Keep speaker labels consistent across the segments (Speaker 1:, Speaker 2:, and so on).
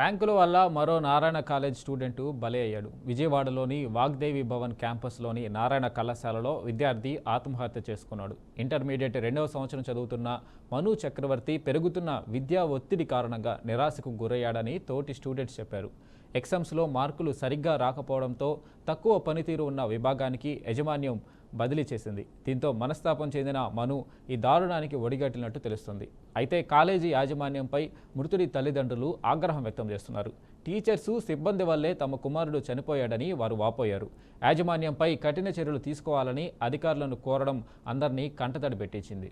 Speaker 1: ర్యాంకుల వల్ల మరో Narayana college student బలి అయ్యాడు. విజయవాడలోని వాగ్దేవి భవన్ క్యాంపస్లోని నారాయణ కళాశాలలో విద్యార్థి ఆత్మహత్య చేసుకున్నాడు. ఇంటర్మీడియట్ 2వ సంవత్సరం చదువుతున్న మను చక్రవర్తి పెరుగుతున్న విద్యా ఒత్తిడి కారణంగా నిరాశకు గురయ్యాడని తోటి స్టూడెంట్స్ చెప్పారు. ఎగ్జామ్స్లో మార్కులు సరిగ్గా రాకపోవడంతో తక్కువ పనితీరు ఉన్న విభాగానికి యాజమాన్యం బదిలీ చేసింది. దీంతో మనస్తాపం చెందిన మను ఈ దారుణానికి ఒడిగట్టినట్టు తెలుస్తుంది. అయితే కాలేజీ యాజమాన్యంపై మృతుడి తల్లిదండ్రులు ఆగ్రహం వ్యక్తం చేస్తున్నారు. టీచర్సు సిబ్బంది వల్లే తమ కుమారుడు చనిపోయాడని వారు వాపోయారు. యాజమాన్యంపై కఠిన చర్యలు తీసుకోవాలని అధికారులను కోరడం అందరినీ కంటతడి పెట్టించింది.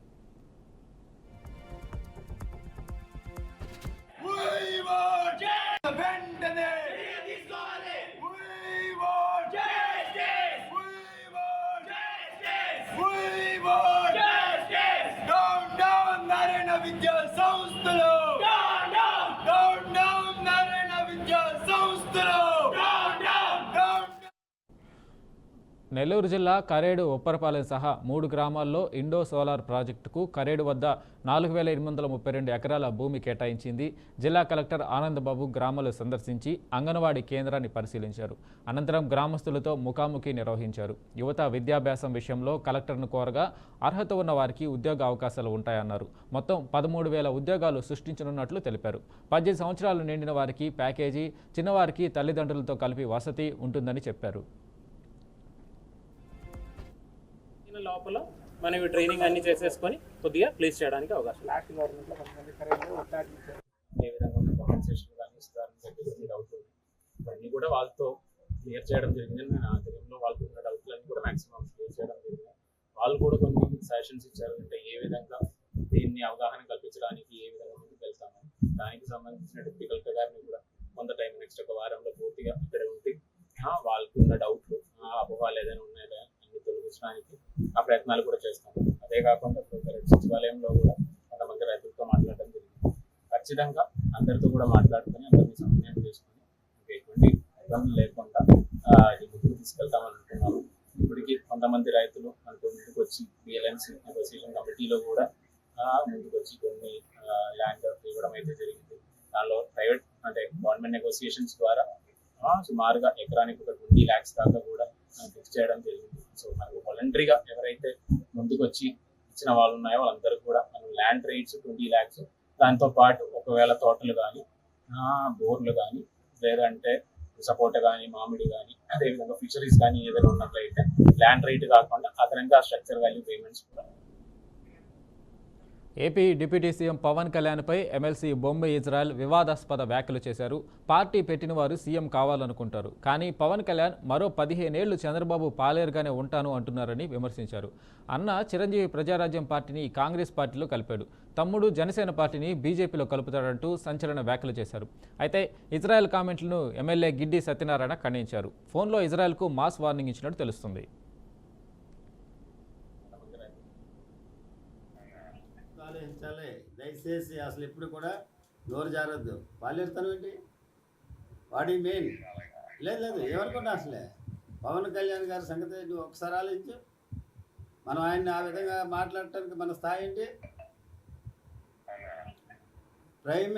Speaker 1: నెల్లూరు జిల్లా కరేడు ఉప్పరపాలెం సహా 3 గ్రామాల్లో ఇండో సోలార్ ప్రాజెక్టుకు కరేడు వద్ద 4832 ఎకరాల భూమి కేటాయించింది. జిల్లా కలెక్టర్ ఆనందబాబు గ్రామాలు సందర్శించి అంగన్వాడీ కేంద్రాన్ని పరిశీలించారు. అనంతరం గ్రామస్తులతో ముఖాముఖి నిర్వహించారు. యువత విద్యాభ్యాసం విషయంలో కలెక్టర్ను కోరగా అర్హత ఉన్న వారికి ఉద్యోగ అవకాశాలు ఉంటాయన్నారు. మొత్తం 13,000 ఉద్యోగాలు సృష్టించనున్నట్లు తెలిపారు. 18 సంవత్సరాలు నిండిన వారికి ప్యాకేజీ, చిన్నవారికి తల్లిదండ్రులతో కలిపి వసతి ఉంటుందని చెప్పారు.
Speaker 2: లోపల మనం ట్రైనింగ్ అన్ని చేసేసుకొని కొద్దిగా ప్లేస్ చేయడానికి అవకాశం. ఏ విధంగా కాంపెన్సేషన్ కానీ ఇస్తారని డౌట్ ఇవన్నీ కూడా వాళ్ళతో క్లియర్ చేయడం జరిగింది. నేను ఆధ్వర్యంలో వాళ్ళకు ఉన్న డౌట్లన్నీ కూడా మాక్సిమం క్లియర్ చేయడం జరిగింది. వాళ్ళు కూడా కొన్ని సజెషన్స్ ఇచ్చారు. అంటే ఏ విధంగా దీన్ని అవగాహన కల్పించడానికి ఏ విధంగా ముందుకు వెళ్తాము, దానికి సంబంధించిన డిప్యూటీ కలెక్టర్ గారిని కూడా కొంత టైం నెక్స్ట్ ఒక వారంలో పూర్తిగా ఇక్కడ ఉండి వాళ్ళకు ఉన్న డౌట్లు అపోహాలు ఏదైనా ఉన్నాయా అన్ని తొలగించడానికి ఆ ప్రయత్నాలు కూడా చేస్తాం. అదే కాకుండా సచివాలయంలో కూడా కొంతమంది రైతులతో మాట్లాడడం జరిగింది. ఖచ్చితంగా అందరితో కూడా మాట్లాడుకొని అందరినీ సమన్వయం చేసుకొని ఎటువంటి ఇబ్బందులు లేకుండా ఇది ముందుకు తీసుకెళ్తామనుకుంటున్నాము. ఇప్పటికీ కొంతమంది రైతులు మనకు ముందుకు వచ్చి బిఎల్ఎంసీ నెగోసియేషన్ కమిటీలో కూడా ముందుకు వచ్చి కొన్ని ల్యాండ్ ఇవ్వడం అయితే జరిగింది. దానిలో ప్రైవేట్ అంటే గవర్నమెంట్ నెగోసియేషన్స్ ద్వారా సుమారుగా ఎకరానికి ఒక 20 lakhs దాకా కూడా ఫిక్స్ చేయడం జరిగింది. సో మనకు వాలంటరీగా ఎవరైతే ముందుకు వచ్చి ఇచ్చిన వాళ్ళు ఉన్నాయో వాళ్ళందరూ కూడా మనం ల్యాండ్ రేట్స్ 20 lakhs, దాంతో పాటు ఒకవేళ తోటలు కానీ బోర్లు కానీ లేదంటే సపోటా కానీ మామిడి కానీ అదేవిధంగా ఫిషరీస్ కానీ ఏదైనా ఉన్నట్లయితే ల్యాండ్ రేట్ కాకుండా అదనంగా స్ట్రక్చర్ వాల్యూ పేమెంట్స్ కూడా.
Speaker 1: ఏపీ డిప్యూటీ సీఎం పవన్ కళ్యాణ్పై ఎమ్మెల్సీ బొమ్మ ఇజ్రాయెల్ వివాదాస్పద వ్యాఖ్యలు చేశారు. పార్టీ పెట్టిన వారు సీఎం కావాలనుకుంటారు, కానీ పవన్ కళ్యాణ్ మరో 15 ఏళ్లు చంద్రబాబు పాలేరుగానే ఉంటాను అంటున్నారని విమర్శించారు. అన్న చిరంజీవి ప్రజారాజ్యం పార్టీని కాంగ్రెస్ పార్టీలో కలిపాడు, తమ్ముడు జనసేన పార్టీని బీజేపీలో కలుపుతాడంటూ సంచలన వ్యాఖ్యలు చేశారు. అయితే ఇజ్రాయెల్ కామెంట్లను ఎమ్మెల్యే గిడ్డి సత్యనారాయణ ఖండించారు. ఫోన్లో ఇజ్రాయెల్కు మాస్ వార్నింగ్ ఇచ్చినట్టు తెలుస్తుంది.
Speaker 3: ఆలోచించాలి దయచేసి. అసలు ఎప్పుడు కూడా నోరు జారద్దు. పాలేరుతనం ఏంటి? వాడి మెయిన్ లేదు ఏమనుకుంటా. అసలే పవన్ కళ్యాణ్ గారి సంగతి నువ్వు ఒకసారి ఆలోచించు. మనం ఆయన్ని ఆ విధంగా మాట్లాడటానికి మన స్థాయి ఏంటి? ప్రైమ్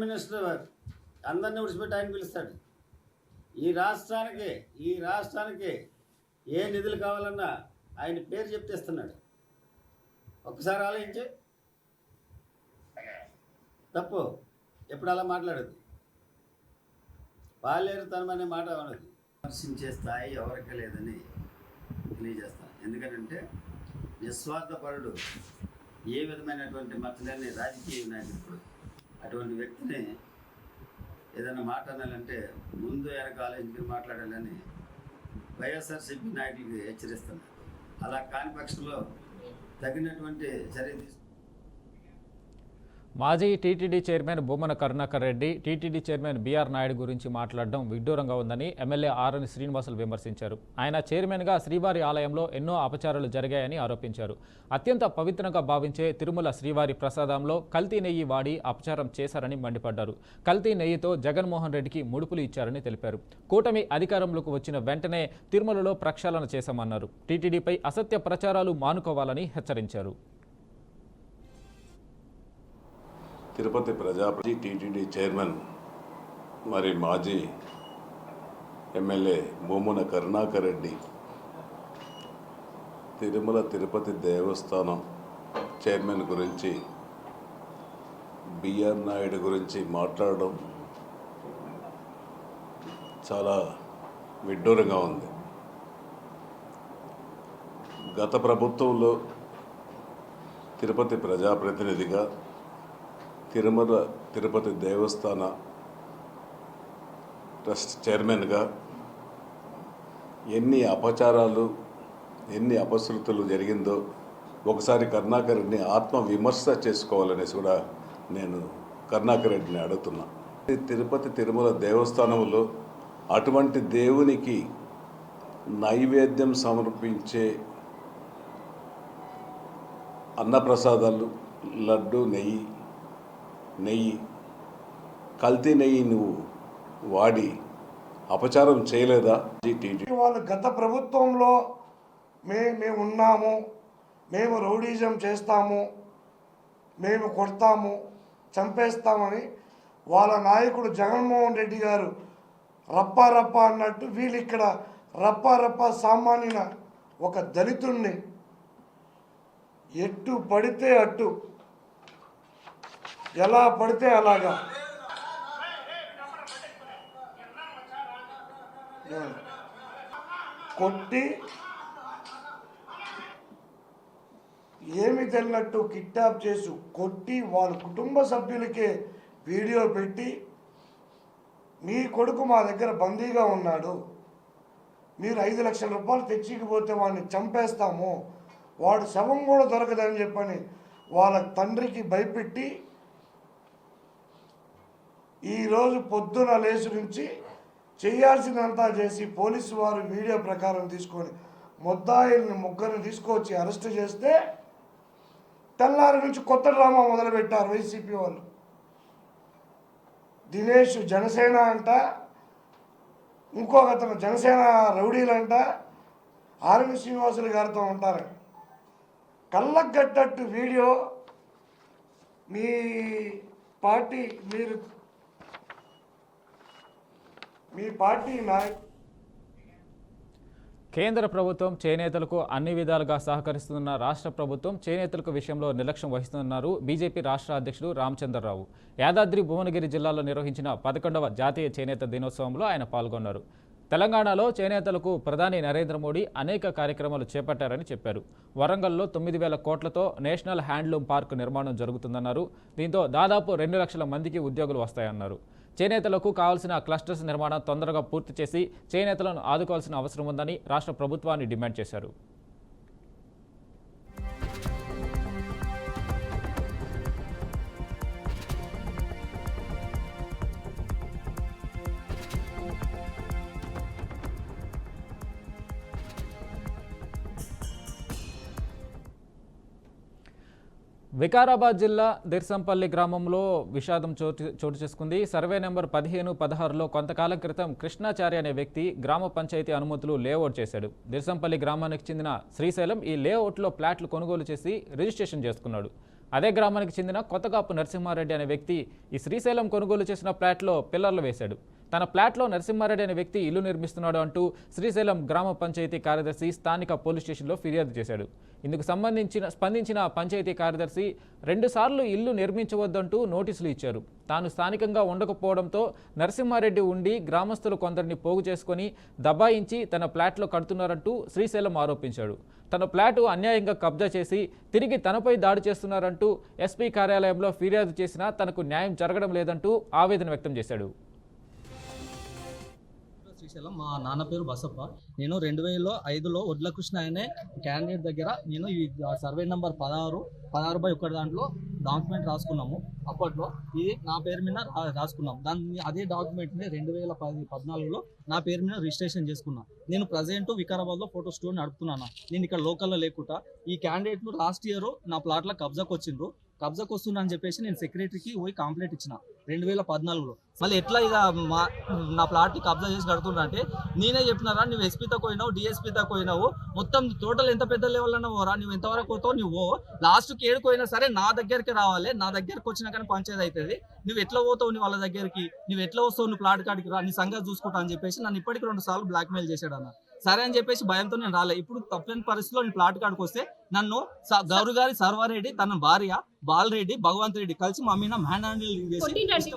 Speaker 3: మినిస్టర్ అందరినీ విడిచిపెట్టి ఆయన పిలుస్తాడు. ఈ రాష్ట్రానికి ఏ నిధులు కావాలన్నా ఆయన పేరు చెప్తేస్తున్నాడు. ఒక్కసారి ఆలోచించు. తప్పు. ఎప్పుడు అలా మాట్లాడదు. పాలేరుతనం అనే మాట ఉన్నది. విమర్శించే స్థాయి ఎవరికి లేదని తెలియజేస్తాను. ఎందుకంటే నిస్వార్థపరుడు, ఏ విధమైనటువంటి మచ్చలేని రాజకీయ నాయకుడు. అటువంటి వ్యక్తిని ఏదైనా మాట అనాలంటే ముందు వెనక ఆలోచించుకుని మాట్లాడాలని వైఎస్ఆర్సీపీ నాయకులకి హెచ్చరిస్తున్నారు. అలా కాని పక్షంలో తగినటువంటి చర్య తీసుకు.
Speaker 1: మాజీ TTD chairman Bommana Karunakar Reddy TTD chairman B R Naidu గురించి మాట్లాడడం విడ్డూరంగా ఉందని ఎమ్మెల్యే ఆర్ఎన్ శ్రీనివాసులు విమర్శించారు. ఆయన చైర్మన్గా శ్రీవారి ఆలయంలో ఎన్నో అపచారాలు జరిగాయని ఆరోపించారు. అత్యంత పవిత్రంగా భావించే తిరుమల శ్రీవారి ప్రసాదంలో కల్తీ నెయ్యి వాడి అపచారం చేశారని మండిపడ్డారు. కల్తీ నెయ్యితో జగన్మోహన్ రెడ్డికి ముడుపులు ఇచ్చారని తెలిపారు. కూటమి అధికారంలోకి వచ్చిన వెంటనే తిరుమలలో ప్రక్షాళన చేశామన్నారు. టీటీడీపై అసత్య ప్రచారాలు మానుకోవాలని హెచ్చరించారు.
Speaker 4: తిరుపతి ప్రజాప్రతి టీటీడీ చైర్మన్ మరి మాజీ ఎమ్మెల్యే భూమున కరుణాకర్ రెడ్డి తిరుమల తిరుపతి దేవస్థానం చైర్మన్ గురించి బిఆర్ నాయుడు గురించి మాట్లాడడం చాలా విడ్డూరంగా ఉంది. గత ప్రభుత్వంలో తిరుపతి ప్రజాప్రతినిధిగా తిరుమల తిరుపతి దేవస్థాన ట్రస్ట్ చైర్మన్గా ఎన్ని అపచారాలు ఎన్ని అపశృతులు జరిగిందో ఒకసారి కరుణాకర్ రెడ్డిని ఆత్మవిమర్శ చేసుకోవాలనేసి కూడా నేను కరుణాకర్ రెడ్డిని అడుగుతున్నా. తిరుపతి తిరుమల దేవస్థానంలో అటువంటి దేవునికి నైవేద్యం సమర్పించే అన్నప్రసాదాలు, లడ్డు, నెయ్యి కల్తీ నెయ్యి నువ్వు వాడి అపచారం చేయలేదా?
Speaker 5: వాళ్ళు గత ప్రభుత్వంలో మేము ఉన్నాము, మేము రౌడీజం చేస్తాము, మేము కొడతాము, చంపేస్తామని వాళ్ళ నాయకుడు జగన్మోహన్ రెడ్డి గారు రప్పా రప్పా అన్నట్టు వీళ్ళు ఇక్కడ రప్పా రప్పా సామాన్యున ఒక దళితుణ్ణి ఎట్టు పడితే అట్టు, ఎలా పడితే అలాగా కొట్టి ఏమి తెలియనట్టు కిడ్నాప్ చేసి కొట్టి వాళ్ళ కుటుంబ సభ్యులకే వీడియో పెట్టి మీ కొడుకు మా దగ్గర బందీగా ఉన్నాడు, మీరు 5 లక్షల రూపాయలు తెచ్చికపోతే వాడిని చంపేస్తాము, వాడు శవం కూడా దొరకదని చెప్పని వాళ్ళ తండ్రికి భయపెట్టి ఈరోజు పొద్దున లేచి నుంచి చేయాల్సినంతా చేసి పోలీసు వారు వీడియో ప్రకారం తీసుకొని ముగ్గురిని తీసుకొచ్చి అరెస్ట్ చేస్తే తెల్లారి నుంచి కొత్త డ్రామా మొదలుపెట్టారు వైసీపీ వాళ్ళు. దినేష్ జనసేన అంట, ఇంకొక అతను జనసేన రౌడీలంట, ఆర్ఎన్ శ్రీనివాసులు గారితో ఉంటారు. కళ్ళకు కట్టట్టు వీడియో మీ పార్టీ నాయకులు.
Speaker 1: కేంద్ర ప్రభుత్వం చేనేతలకు అన్ని విధాలుగా సహకరిస్తున్న రాష్ట్ర ప్రభుత్వం చేనేతలకు విషయంలో నిర్లక్ష్యం వహిస్తున్నారు బీజేపీ రాష్ట్ర అధ్యక్షుడు రామచంద్రరావు. యాదాద్రి భువనగిరి జిల్లాలో నిర్వహించిన 11వ జాతీయ చేనేత దినోత్సవంలో ఆయన పాల్గొన్నారు. తెలంగాణలో చేనేతలకు ప్రధాని నరేంద్ర మోడీ అనేక కార్యక్రమాలు చేపట్టారని చెప్పారు. వరంగల్లో 9,000 కోట్లతో నేషనల్ హ్యాండ్లూమ్ పార్క్ నిర్మాణం జరుగుతుందన్నారు. దీంతో దాదాపు 2 లక్షల మందికి ఉద్యోగులు వస్తాయన్నారు. చేనేతలకు కావాల్సిన క్లస్టర్స్ నిర్మాణం తొందరగా పూర్తి చేసి చేనేతలను ఆదుకోవాల్సిన అవసరం ఉందని రాష్ట్ర ప్రభుత్వాన్ని డిమాండ్ చేశారు. వికారాబాద్ జిల్లా దిర్సంపల్లి గ్రామంలో విషాదం చోటు చేసుకుంది. సర్వే నెంబర్ 15-16లో కొంతకాలం క్రితం కృష్ణాచారి అనే వ్యక్తి గ్రామ పంచాయతీ అనుమతులు లేఅవుట్ చేశాడు. దిర్సంపల్లి గ్రామానికి చెందిన శ్రీశైలం ఈ లేఅవుట్లో ఫ్లాట్లు కొనుగోలు చేసి రిజిస్ట్రేషన్ చేసుకున్నాడు. అదే గ్రామానికి చెందిన కొత్తకాపు నరసింహారెడ్డి అనే వ్యక్తి ఈ శ్రీశైలం కొనుగోలు చేసిన ఫ్లాట్లో పిల్లర్లు వేశాడు. తన ఫ్లాట్లో నరసింహారెడ్డి అనే వ్యక్తి ఇల్లు నిర్మిస్తున్నాడు అంటూ శ్రీశైలం గ్రామ పంచాయతీ కార్యదర్శి స్థానిక పోలీస్ స్టేషన్లో ఫిర్యాదు చేశాడు. ఇందుకు స్పందించిన పంచాయతీ కార్యదర్శి 2 సార్లు ఇల్లు నిర్మించవద్దంటూ నోటీసులు ఇచ్చారు. తాను స్థానికంగా ఉండకపోవడంతో నరసింహారెడ్డి ఉండి గ్రామస్తులు కొందరిని పోగు చేసుకొని దబాయించి తన ఫ్లాట్లో కడుతున్నారంటూ శ్రీశైలం ఆరోపించాడు. తన ఫ్లాటు అన్యాయంగా కబ్జా చేసి తిరిగి తనపై దాడి చేస్తున్నారంటూ ఎస్పీ కార్యాలయంలో ఫిర్యాదు చేసినా తనకు న్యాయం జరగడం లేదంటూ ఆవేదన వ్యక్తం చేశాడు.
Speaker 6: శ్రీశైలం మా నాన్న పేరు బసప్ప. నేను 2005లో ఒడ్ల కృష్ణ అనే క్యాండిడేట్ దగ్గర నేను ఈ సర్వే నెంబర్ 16/1 దాంట్లో డాక్యుమెంట్ రాసుకున్నాము. అప్పట్లో ఇది నా పేరు మీద రాసుకున్నాం. అదే డాక్యుమెంట్ని 2014లో నా పేరు మీద రిజిస్ట్రేషన్ చేసుకున్నా. నేను ప్రజెంట్ వికారాబాద్లో ఫోటో స్టోర్ నడుపుతున్నాను. నేను ఇక్కడ లోకల్లో లేకుండా ఈ క్యాండిడేట్లు లాస్ట్ ఇయర్ నా ప్లాట్ల కబ్జాకు వస్తుందని చెప్పేసి నేను సెక్రటరీకి పోయి కంప్లైంట్ ఇచ్చిన. 2014లో. మళ్ళీ ఎట్లా ఇక నా ప్లాట్ని కబ్జా చేసి కడుతున్నా అంటే నేనే చెప్పినారా, నువ్వు ఎస్పీతో పోయినావు, డిఎస్పీతో పోయినావు, మొత్తం టోటల్ ఎంత పెద్ద లెవెల్ అన్నా పోరా, నువ్వు ఎంతవరకు పోతావు, నువ్వు లాస్ట్కి ఏడుకోయినా సరే నా దగ్గరికి రావాలి, నా దగ్గరికి వచ్చినా కానీ పంచాయతీ అవుతుంది, నువ్వు ఎట్లా పోతావు, నువ్వు వాళ్ళ దగ్గరికి, నువ్వు ఎట్లా వస్తావు, నువ్వు ప్లాట్ కాడికి రా, నీ సంగతి చూసుకుంటా అని చెప్పేసి నన్ను ఇప్పటికి 2 సార్లు బ్లాక్మెయిల్ చేశాడు అన్న. సరే అని చెప్పేసి భయంతో నేను రాలే. ఇప్పుడు తప్పని పరిస్థితిలో నేను ప్లాట్ కాడికి వస్తే నన్ను గౌరు గారి సర్వారెడ్డి, తన భార్య బాలరెడ్డి, భగవంత్ రెడ్డి కలిసి మా మీద హ్యాండ్ హ్యాండిల్ చేసి